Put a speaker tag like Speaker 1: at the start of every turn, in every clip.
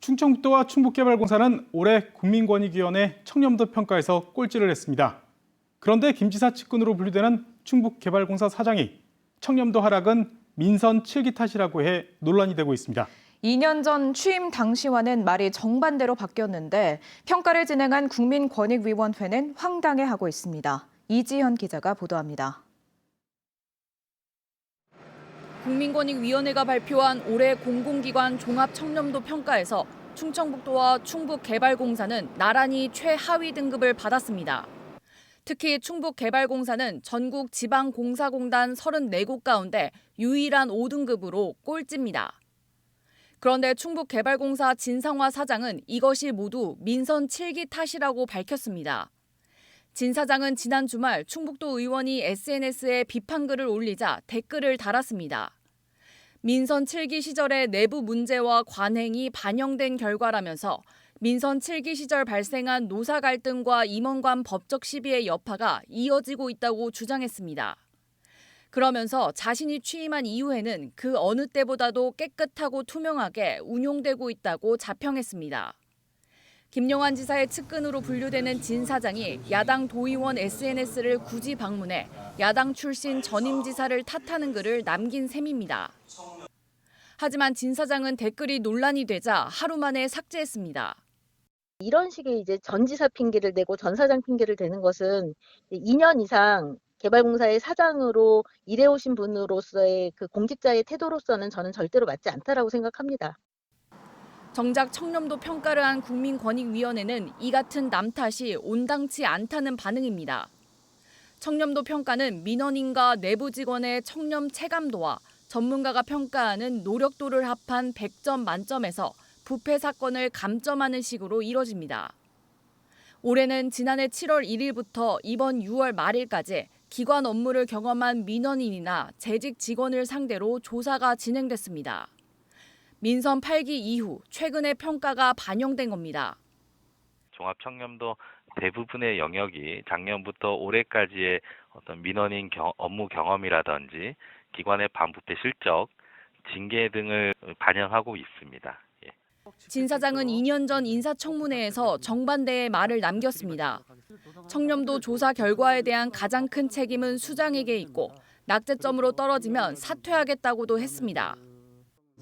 Speaker 1: 충청북도와 충북개발공사는 올해 국민권익위원회 청렴도 평가에서 꼴찌를 했습니다. 그런데 김 지사 측근으로 분류되는 충북개발공사 사장이 청렴도 하락은 민선 7기 탓이라고 해 논란이 되고 있습니다.
Speaker 2: 2년 전 취임 당시와는 말이 정반대로 바뀌었는데 평가를 진행한 국민권익위원회는 황당해하고 있습니다. 이지현 기자가 보도합니다.
Speaker 3: 국민권익위원회가 발표한 올해 공공기관 종합청렴도 평가에서 충청북도와 충북개발공사는 나란히 최하위 등급을 받았습니다. 특히 충북개발공사는 전국 지방공사공단 34곳 가운데 유일한 5등급으로 꼴찌입니다. 그런데 충북개발공사 진상화 사장은 이것이 모두 민선 7기 탓이라고 밝혔습니다. 진 사장은 지난 주말 충북도 의원이 SNS에 비판글을 올리자 댓글을 달았습니다. 민선 7기 시절의 내부 문제와 관행이 반영된 결과라면서 민선 7기 시절 발생한 노사 갈등과 임원 간 법적 시비의 여파가 이어지고 있다고 주장했습니다. 그러면서 자신이 취임한 이후에는 그 어느 때보다도 깨끗하고 투명하게 운용되고 있다고 자평했습니다. 김용환 지사의 측근으로 분류되는 진 사장이 야당 도의원 SNS를 굳이 방문해 야당 출신 전임 지사를 탓하는 글을 남긴 셈입니다. 하지만 진 사장은 댓글이 논란이 되자 하루 만에 삭제했습니다.
Speaker 4: 이런 식의 이제 전 지사 핑계를 대고 전 사장 핑계를 대는 것은 2년 이상 개발공사의 사장으로 일해오신 분으로서의 그 공직자의 태도로서는 저는 절대로 맞지 않다라고 생각합니다.
Speaker 3: 정작 청렴도 평가를 한 국민권익위원회는 이 같은 남 탓이 온당치 않다는 반응입니다. 청렴도 평가는 민원인과 내부 직원의 청렴 체감도와 전문가가 평가하는 노력도를 합한 100점 만점에서 부패 사건을 감점하는 식으로 이뤄집니다. 올해는 지난해 7월 1일부터 이번 6월 말일까지 기관 업무를 경험한 민원인이나 재직 직원을 상대로 조사가 진행됐습니다. 민선 8기 이후 최근의 평가가 반영된 겁니다.
Speaker 5: 종합청렴도 대부분의 영역이 작년부터 올해까지의 어떤 민원인 업무 경험이라든지 기관의 반부패 실적, 징계 등을 반영하고 있습니다.
Speaker 3: 진 사장은 2년 전 인사청문회에서 정반대의 말을 남겼습니다. 청렴도 조사 결과에 대한 가장 큰 책임은 수장에게 있고 낙제점으로 떨어지면 사퇴하겠다고도 했습니다.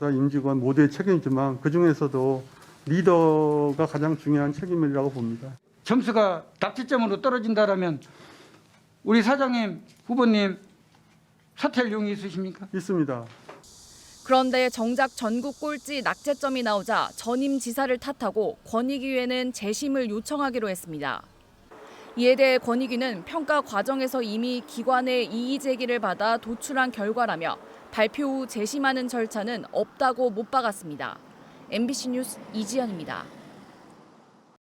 Speaker 6: 임직원 모두의 책임이지만 그중에서도 리더가 가장 중요한 책임이라고 봅니다.
Speaker 7: 점수가 낙제점으로 떨어진다면 우리 사장님, 후보님 사퇴할 용이 있으십니까?
Speaker 6: 있습니다.
Speaker 3: 그런데 정작 전국 꼴찌 낙제점이 나오자 전임 지사를 탓하고 권익위회는 재심을 요청하기로 했습니다. 이에 대해 권익위는 평가 과정에서 이미 기관의 이의 제기를 받아 도출한 결과라며 발표 후 재심하는 절차는 없다고 못 박았습니다. MBC 뉴스 이지연입니다.